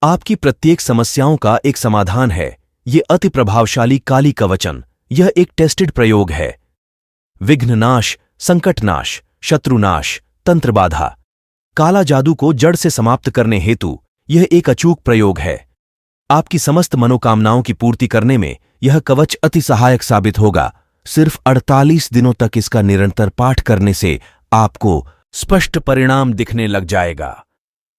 आपकी प्रत्येक समस्याओं का एक समाधान है। ये अति प्रभावशाली काली कवचन, यह एक टेस्टेड प्रयोग है। विघ्ननाश, संकटनाश, शत्रुनाश, तंत्रबाधा, काला जादू को जड़ से समाप्त करने हेतु यह एक अचूक प्रयोग है। आपकी समस्त मनोकामनाओं की पूर्ति करने में यह कवच अति सहायक साबित होगा। सिर्फ 48 दिनों तक इसका निरंतर पाठ करने से आपको स्पष्ट परिणाम दिखने लग जाएगा।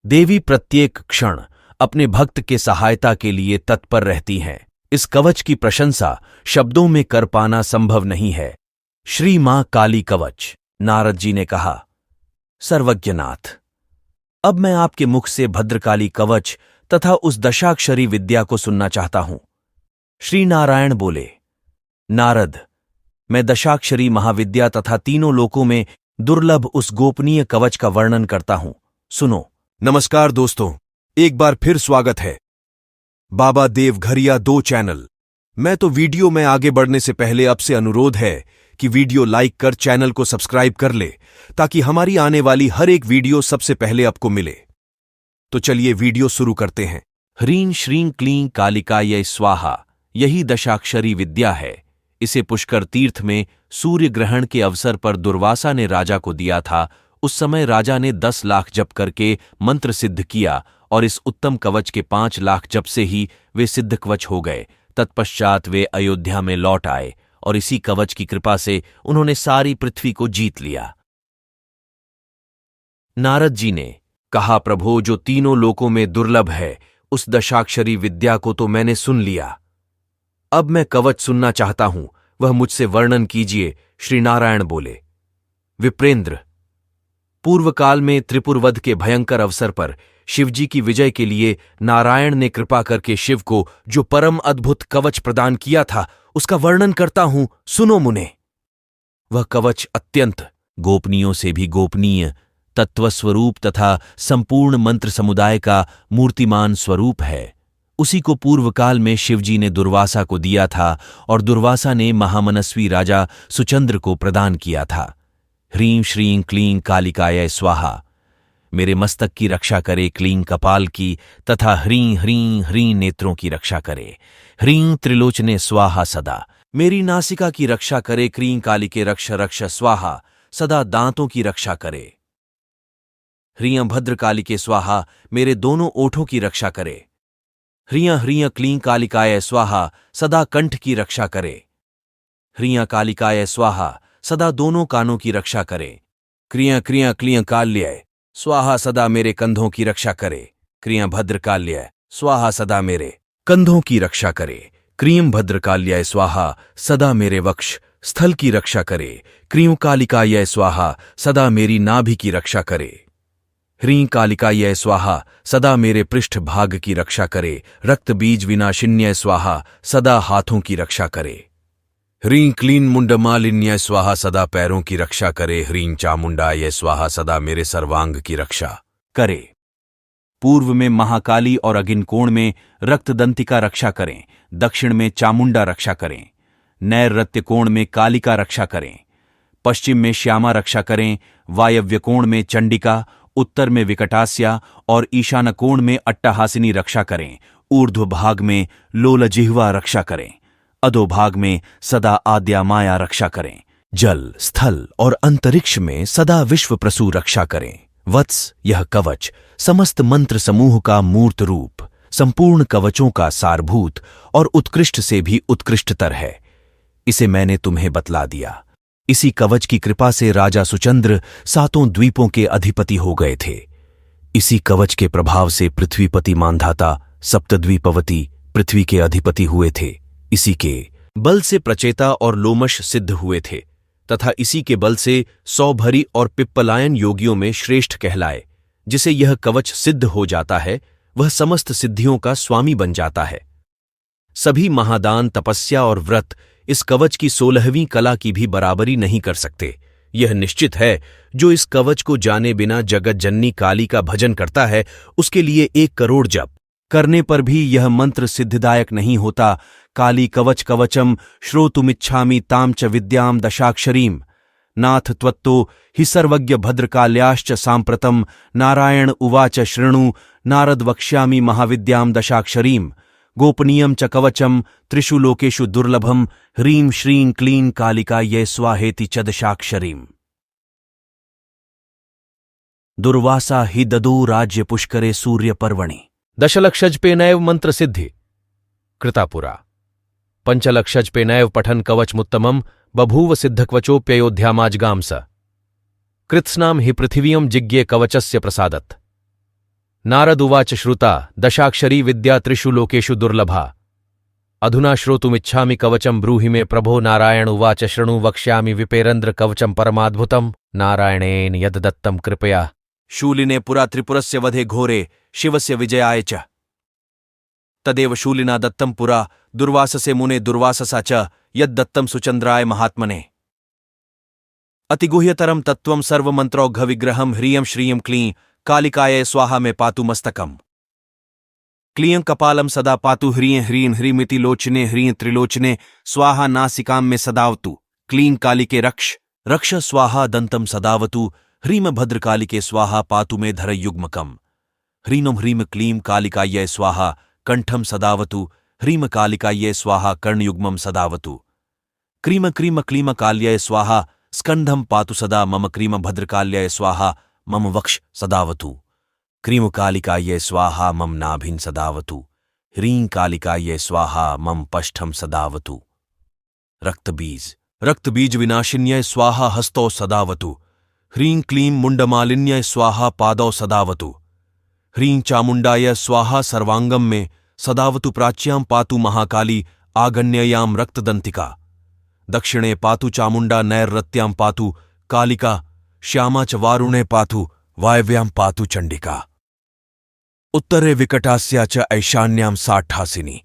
देवी प्रत्येक क्षण अपने भक्त के सहायता के लिए तत्पर रहती हैं। इस कवच की प्रशंसा शब्दों में कर पाना संभव नहीं है। श्री मां काली कवच। नारद जी ने कहा, सर्वज्ञनाथ, अब मैं आपके मुख से भद्रकाली कवच तथा उस दशाक्षरी विद्या को सुनना चाहता हूं। श्री नारायण बोले, नारद, मैं दशाक्षरी महाविद्या तथा तीनों लोकों में दुर्लभ उस गोपनीय कवच का वर्णन करता हूं, सुनो। नमस्कार दोस्तों, एक बार फिर स्वागत है बाबा देवघरिया 2 चैनल। मैं तो वीडियो में आगे बढ़ने से पहले आपसे अनुरोध है कि वीडियो लाइक कर चैनल को सब्सक्राइब कर ले, ताकि हमारी आने वाली हर एक वीडियो सबसे पहले आपको मिले। तो चलिए वीडियो शुरू करते हैं। ह्रीं श्रीं क्लीं कालिकायै स्वाहा, यही दशाक्षरी विद्या है। इसे पुष्कर तीर्थ में सूर्य ग्रहण के अवसर पर दुर्वासा ने राजा को दिया था। उस समय राजा ने 10 लाख जप करके मंत्र सिद्ध किया और इस उत्तम कवच के 5 लाख जप से ही वे सिद्ध कवच हो गए। तत्पश्चात वे अयोध्या में लौट आए और इसी कवच की कृपा से उन्होंने सारी पृथ्वी को जीत लिया। नारद जी ने कहा, प्रभो, जो तीनों लोकों में दुर्लभ है, उस दशाक्षरी विद्या को तो मैंने सुन लिया। अब मैं कवच सुनना चाहता हूं, वह मुझसे वर्णन कीजिए। श्री नारायण बोले, विप्रेंद्र, पूर्व काल में त्रिपुरवध के भयंकर अवसर पर शिवजी की विजय के लिए नारायण ने कृपा करके शिव को जो परम अद्भुत कवच प्रदान किया था, उसका वर्णन करता हूं, सुनो मुने। वह कवच अत्यंत गोपनीयों से भी गोपनीय, तत्वस्वरूप तथा संपूर्ण मंत्र समुदाय का मूर्तिमान स्वरूप है। उसी को पूर्व काल में शिवजी ने दुर्वासा को दिया था और दुर्वासा ने महामनस्वी राजा सुचंद्र को प्रदान किया था। ह्रीं श्रीं क्लीं कालिकायै स्वाहा, मेरे मस्तक की रक्षा करे, क्लीं कपाल की, तथा ह्रीं ह्रीं ह्रीं नेत्रों की रक्षा करे। ह्रीं त्रिलोचने स्वाहा सदा, मेरी नासिका की रक्षा करे। क्लीं कालिके रक्ष रक्ष स्वाहा, सदा दांतों की रक्षा करे। ह्रीं भद्रकालिके स्वाहा, मेरे दोनों ओठों की रक्षा करे। ह्रीं ह्रीं क्लीं कालिकाय स्वाहा, सदा कंठ की रक्षा करे। ह्रीं कालिकाय स्वाहा, सदा दोनों कानों की रक्षा करे। क्रियां क्रियां क्लियां काल्य स्वाहा, सदा मेरे कंधों की रक्षा करे। क्रियां भद्रकाल्य स्वाहा, सदा मेरे कंधों की रक्षा करे। क्रीं भद्रकाल्य स्वाहा, सदा मेरे वक्ष स्थल की रक्षा करे। क्रियों कालिकाय स्वाहा, सदा मेरी नाभि की रक्षा करे। ह्रीं कालिकाय स्वाहा, सदा मेरे पृष्ठ भाग की रक्षा करे। रक्त बीज विनाशिन्य स्वाहा, सदा हाथों की रक्षा करे। ह्रीं क्लीं मुंडमालिन्य स्वाहा, सदा पैरों की रक्षा करे। ह्रीं चामुंडाय स्वाहा, सदा मेरे सर्वांग की रक्षा करे। पूर्व में महाकाली और अगिनकोण में रक्तदंतिका रक्षा करें। दक्षिण में चामुंडा रक्षा करें। नैऋत्य कोण में कालिका रक्षा करें। पश्चिम में श्यामा रक्षा करें। वायव्य कोण में चंडिका, उत्तर में विकटास्या और ईशान कोण में अट्टहासिनी रक्षा करें। ऊर्ध्व भाग में लोलजिह्वा रक्षा करें। अधोभाग में सदा आद्या माया रक्षा करें। जल, स्थल और अंतरिक्ष में सदा विश्व प्रसू रक्षा करें। वत्स, यह कवच समस्त मंत्र समूह का मूर्त रूप, संपूर्ण कवचों का सारभूत और उत्कृष्ट से भी उत्कृष्टतर है। इसे मैंने तुम्हें बतला दिया। इसी कवच की कृपा से राजा सुचंद्र 7 द्वीपों के अधिपति हो गए थे। इसी कवच के प्रभाव से पृथ्वीपति मांधाता सप्तद्वीपवती पृथ्वी के अधिपति हुए थे। इसी के बल से प्रचेता और लोमश सिद्ध हुए थे तथा इसी के बल से सौभरी और पिप्पलायन योगियों में श्रेष्ठ कहलाए। जिसे यह कवच सिद्ध हो जाता है, वह समस्त सिद्धियों का स्वामी बन जाता है। सभी महादान, तपस्या और व्रत इस कवच की 16वीं कला की भी बराबरी नहीं कर सकते। यह निश्चित है, जो इस कवच को जाने बिना जगत जननी काली का भजन करता है, उसके लिए 1 करोड़ जप करने पर भी यह मंत्र सिद्धिदायक नहीं होता। काली कवच कवचम श्रोतुमिच्छामि ताम च विद्याम दशाक्षरीम, नाथ त्वत्तो हि सर्वज्ञ भद्रकाल्याश्च सांप्रतम। नारायण उवाच शृणु नारद वक्ष्यामि महाविद्यां दशाक्षरीं गोपनीयं च कवचं त्रिषु लोकेषु दुर्लभं ह्रीं श्रीं क्लीं कालिकायै स्वाहेति च दशाक्षरीम्। दुर्वासा हि ददौ राज्य पुष्करे सूर्य पर्वणि। दशलक्षजपेनैव मंत्र सिद्धि कृतापुरा। पंचलक्षजपेनैव पठन कवचमुत्तमं बभूव सिद्धकवचोप्ययोध्यामाजगाम स कृत्स्नाम हि पृथिवीयं जिज्ञे कवचस्य प्रसादत्। नारद उवाच श्रुता दशाक्षरी विद्या त्रिषु लोकेषु दुर्लभा अधुना श्रोतुमिच्छामि कवचं ब्रूहि मे प्रभो। नारायण उवाच शृणु वक्ष्यामि विपेरेन्द्र कवचं परमाद्भुतं नारायणेन यद्दत्तं कृपया। शूलिने पुरा त्रिपुरस्य वधे घोरे शिवस्य विजयाय च तदेव शूलिना दत्तं पुरा दुर्वाससे मुने दुर्वाससा च यद्दत्तं सुचन्द्राय महात्मने। अतिगुह्यतरं तत्त्वं सर्वमन्त्रौघविग्रहं ह्रीयं श्रियं क्लीं कालिकायै स्वाहा में पातु मस्तकम्। क्लीयं कपालं सदा पातु ह्रीं ह्रीं ह्रीमिति लोचने ह्रीं त्रिलोचने स्वाहा नासिकां में सदावतु। क्लीं कालिके रक्ष रक्ष स्वाहा दन्तं सदावतु ह्रीं भद्रकालिके स्वाहा पातु मे धरयुग्मकम्। ह्रीं ह्रीं क्लीं कालिकायै स्वाहा कंठं सदावतु ह्रीं कालिकायै स्वाहा कर्णयुग्मं सदावतु। क्रीम क्रीम क्लीम काल्यै स्वाहा स्कन्धं पातु सदा मम। क्रीम भद्रकाल्यै स्वाहा मम वक्ष सदावतु। क्रीम कालिकायै स्वाहा मम नाभिं सदावतु। ह्रीं कालिकायै स्वाहा मम पष्ठं सदावतु। रक्तबीज विनाशिन्यै स्वाहा हस्तौ सदावतु। ह्रीं क्लीं मुण्डमालिन्यै स्वाहा पादौ सदावतु। ह्रीं चामुण्डाय स्वाहा सर्वांगं में सदावतु। प्राच्यां पातु महाकाली आगन्ययां रक्तदन्तिका। दक्षिणे पातु चामुण्डा नैरृत्यां पातु कालिका। श्यामा च वारुणे पातु वायव्यां पातु चण्डिका। उत्तरे विकटास्या च ऐशान्यां साठासिनी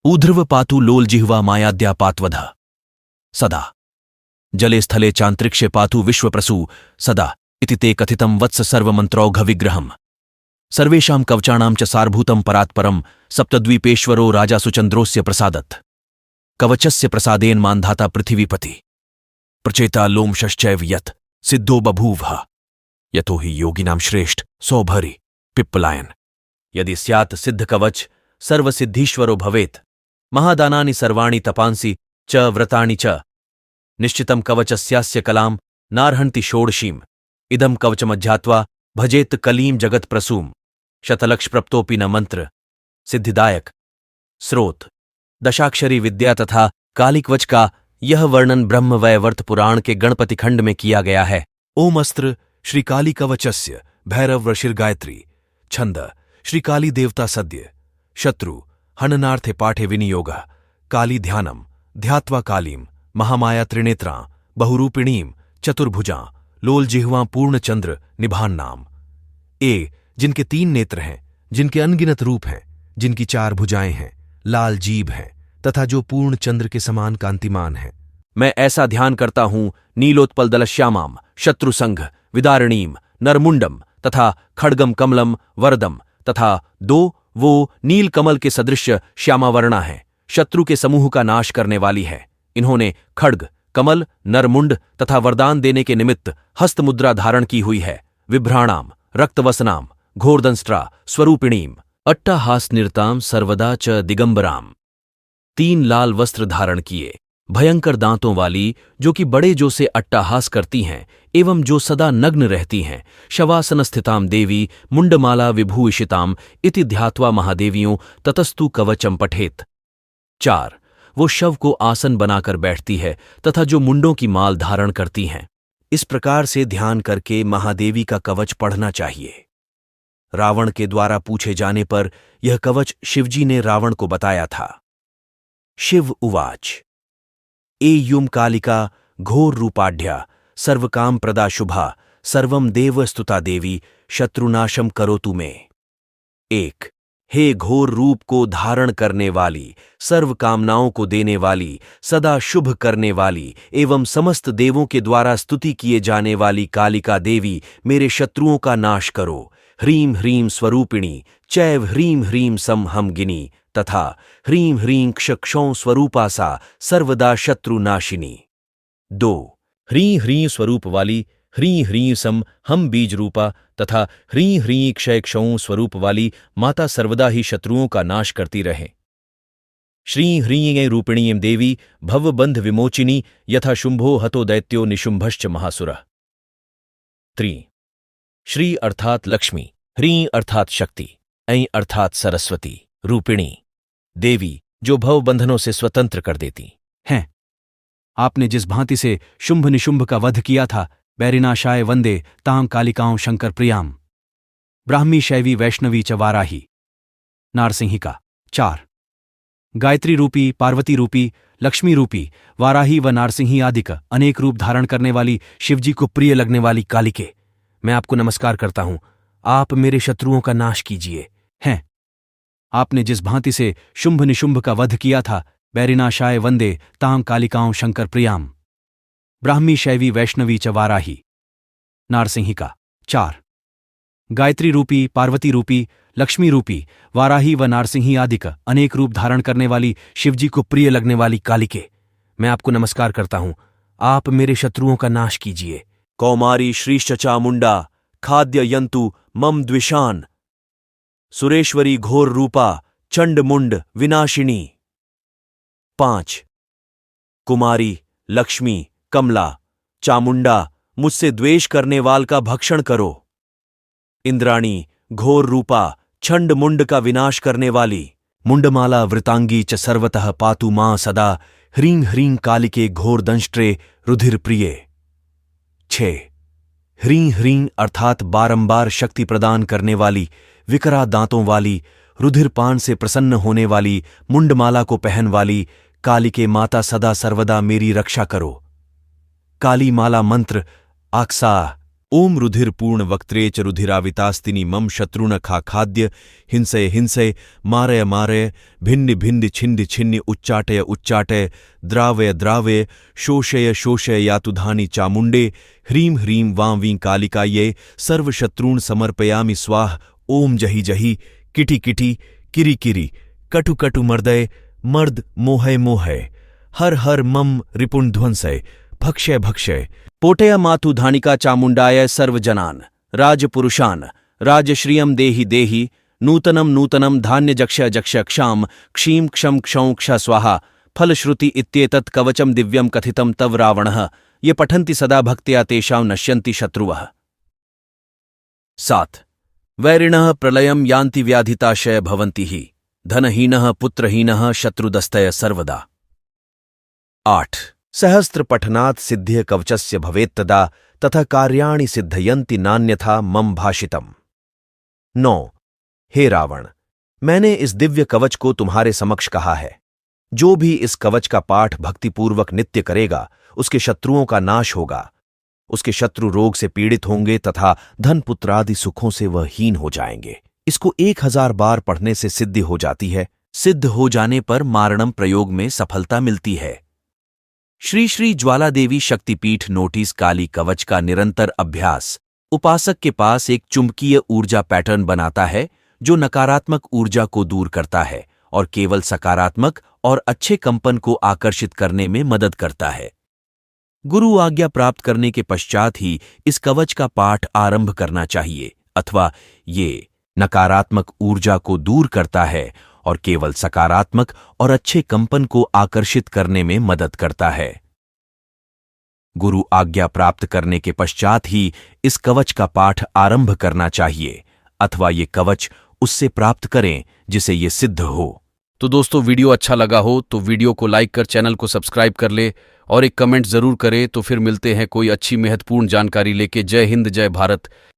ऊर्ध्व पातु लोलजिह्वा मायाद्या पात्वध सदा। जले स्थले चान्त्रिक्षे पातु विश्वप्रसू सदा इति ते कथितं वत्स सर्वमन्त्रौघविग्रहम्। सर्वेषां कवचानां च सारभूतं परात्परं सप्तद्वीपेश्वरो राजा सुचन्द्रोऽस्य प्रसादत्। कवचस्य प्रसादेन मान्धाता पृथिवीपति प्रचेता लोमशश्चैव यत् सिद्धो बभूवः यतो हि योगिनां श्रेष्ठ सौभरि पिप्पलायन। यदि स्यात् सिद्ध कवच सर्वसिद्धीश्वरो भवेत्। महादानानि सर्वाणि तपांसि च व्रतानि च निश्चितं कवचस्यास्य कलां नार्हन्ति षोडशीम्। इदं कवचमध्यात्वा भजेत् कलीं जगत्प्रसूम्। शतलक्ष प्रप्तोपि न मंत्र सिद्धिदायक। स्रोत दशाक्षरी विद्या तथा कालिकवच का यह वर्णन ब्रह्मवैवर्त पुराण के गणपति खंड में किया गया है। ओम अस्त्र श्री काली कवचस्य भैरव ऋषिर गायत्री। छंद श्री काली देवता सद्य। शत्रु हननार्थे पाठे विनियोग। काली ध्यानम ध्यात्वा कालीं महामाया त्रिनेत्रां बहुरूपिणीं चतुर्भुजां लोलजिह्वां पूर्णचंद्र निभान्नाम। जिनके 3 नेत्र हैं, जिनके अनगिनत रूप हैं, जिनकी 4 भुजाएं हैं, लाल जीभ हैं तथा जो पूर्ण चंद्र के समान कांतिमान हैं। मैं ऐसा ध्यान करता हूं नीलोत्पल दलश्यामां शत्रुसंघ विदारिणीं नरमुंडम तथा खड्गम कमलम वरदम तथा 2 वो नील कमल के सदृश श्यामावर्णा है, शत्रु के समूह का नाश करने वाली है। इन्होंने खड्ग कमल नरमुंड तथा वरदान देने के निमित्त हस्तमुद्रा धारण की हुई है। विभ्राणाम रक्तवसनाम घोरदंष्ट्रा स्वरूपिणीम अट्टाहासनिरताम सर्वदा च दिगंबराम। 3 लाल वस्त्र धारण किए, भयंकर दांतों वाली, जो कि बड़े जो से अट्टाहास करती हैं एवं जो सदा नग्न रहती हैं। शवासन स्थिताम देवी मुंडमाला विभूषिताम इति ध्यात्वा महादेवियों ततस्तु कवचम पठेत। 4 वो शव को आसन बनाकर बैठती है तथा जो मुंडों की माल धारण करती हैं। इस प्रकार से ध्यान करके महादेवी का कवच पढ़ना चाहिए। रावण के द्वारा पूछे जाने पर यह कवच शिवजी ने रावण को बताया था। शिव उवाच युम कालिका घोर रूपाढ्या सर्वकाम प्रदा शुभा सर्वम देव स्तुता देवी शत्रुनाशम करोतु मे। 1 हे घोर रूप को धारण करने वाली, सर्व कामनाओं को देने वाली, सदा शुभ करने वाली एवं समस्त देवों के द्वारा स्तुति किए जाने वाली कालिका देवी, मेरे शत्रुओं का नाश करो। ह्रीं ह्रीं स्वरूपिणी चैव ह्रीं ह्रीं सम हम गिनी तथा ह्रीं ह्रीं क्षक्षौं स्वरूपा सा सर्वदा शत्रुनाशिनी। 2 ह्रीं ह्रीं स्वरूप वाली, ह्रीं ह्रीं सम हम बीज रूपा तथा ह्रीं ह्रीं क्षय क्षयों स्वरूप वाली माता सर्वदा ही शत्रुओं का नाश करती रहे। श्रीं ह्रीं रूपिणी देवी भवबंध विमोचिनी यथा शुंभो हतो दैत्यो निशुंभश्च महासुरः। 3 श्री अर्थात लक्ष्मी, ह्रीं अर्थात शक्ति, ऐं अर्थात सरस्वती रूपिणी देवी जो भवबंधनों से स्वतंत्र कर देती हैं। आपने जिस भांति से शुंभ निशुंभ का वध किया था, बैरिनाशाय वंदे तां कालिकाओं शंकर प्रियाम। ब्राह्मी शैवी वैष्णवी च वाराही। नारसिंहिका 4 गायत्री रूपी, पार्वती रूपी, लक्ष्मी रूपी, वाराही व नारसिंही आदिक अनेक रूप धारण करने वाली, शिवजी को प्रिय लगने वाली कालिके, मैं आपको नमस्कार करता हूं। आप मेरे शत्रुओं का नाश कीजिए। हैं। आपने जिस भांति से शुंभ निशुंभ का वध किया था, बैरिनाशाय वंदे तां कालिकाओं शंकर प्रियाम। ब्राह्मी शैवी वैष्णवी च वाराही। नारसिंहिका 4 गायत्री रूपी, पार्वती रूपी, लक्ष्मी रूपी, वाराही व नारसिंही आदिक अनेक रूप धारण करने वाली, शिवजी को प्रिय लगने वाली कालिके, मैं आपको नमस्कार करता हूं। आप मेरे शत्रुओं का नाश कीजिए। कौमारी श्रीश्च चामुंडा खाद्य यंतु मम द्विषान। सुरेश्वरी घोर रूपा चंड मुंड विनाशिनी। 5 कुमारी, लक्ष्मी, कमला, चामुंडा मुझसे द्वेष करने वाल का भक्षण करो। इंद्राणी घोर रूपा छंड मुंड का विनाश करने वाली। मुंडमाला वृतांगी च सर्वतः पातु मां सदा ह्रीं ह्रीं कालिके घोर दंष्ट्रे रुधिर प्रिये। 6 ह्रीं ह्रीं अर्थात बारंबार शक्ति प्रदान करने वाली, विकरा दांतों वाली, रुधिरपान से प्रसन्न होने वाली, मुंडमाला को पहन वाली कालिके माता सदा सर्वदा मेरी रक्षा करो। काली माला मंत्र आक्सा ओम रुधिर पूर्ण वक्त्रे च रुधिरावितास्तिनी मम शत्रुन खा खाद्य हिंसय हिंसय मारय मारय भिन्न भिन्न छिन्न छिन्न उच्चाटय उच्चाटय द्रावय द्रावय शोषय शोषय यातुधानी चामुंडे ह्रीं ह्रीं वां वीं कालिकायै सर्वशत्रून् समर्पयामि स्वाह। ओम जहि जहि किटि किटि किरि किरि कटु कटु मर्दय मर्द मोहय मोहय हर हर मम रिपुण्ध्वंसय भक्षय भक्षय। पोटय मातु धानिका चामुंडाय सर्वजनान राजपुरुषान राजश्रियम देहि देहि नूतनम नूतनम धान्य जक्ष जक्ष क्षाम क्षीं क्षम क्षौं क्ष स्वाहा। फलश्रुति इत्येतत् कवचम दिव्यम कथितम तव रावणः ये पठन्ति सदा भक्त्या तेषां नश्यन्ति शत्रुवः। 7 वैरिणः प्रलयं यान्ति व्याधिताशय भवन्ति हि धनहीनः पुत्रहीनः शत्रुदस्तय सर्वदा। 8 सहस्त्र पठनात् सिद्ध्य कवचस्य भवेत्तदा तथा कार्याणि सिद्धयन्ति नान्यथा मम भाषितम्। 9 हे रावण, मैंने इस दिव्य कवच को तुम्हारे समक्ष कहा है। जो भी इस कवच का पाठ भक्तिपूर्वक नित्य करेगा उसके शत्रुओं का नाश होगा। उसके शत्रु रोग से पीड़ित होंगे तथा धन पुत्र आदि सुखों से वह हीन हो जाएंगे। इसको 1000 बार पढ़ने से सिद्धि हो जाती है। सिद्ध हो जाने पर मारणम प्रयोग में सफलता मिलती है। श्री श्री ज्वाला देवी शक्तिपीठ नोटिस काली कवच का निरंतर अभ्यास उपासक के पास एक चुंबकीय ऊर्जा पैटर्न बनाता है जो नकारात्मक ऊर्जा को दूर करता है और केवल सकारात्मक और अच्छे कंपन को आकर्षित करने में मदद करता है। गुरु आज्ञा प्राप्त करने के पश्चात ही इस कवच का पाठ आरंभ करना चाहिए, अथवा ये नकारात्मक ऊर्जा को दूर करता है और केवल सकारात्मक और अच्छे कंपन को आकर्षित करने में मदद करता है। गुरु आज्ञा प्राप्त करने के पश्चात ही इस कवच का पाठ आरंभ करना चाहिए, अथवा ये कवच उससे प्राप्त करें जिसे ये सिद्ध हो। तो दोस्तों, वीडियो अच्छा लगा हो तो वीडियो को लाइक कर चैनल को सब्सक्राइब कर ले और एक कमेंट जरूर करें। तो फिर मिलते हैं कोई अच्छी महत्वपूर्ण जानकारी लेके। जय हिंद, जय भारत।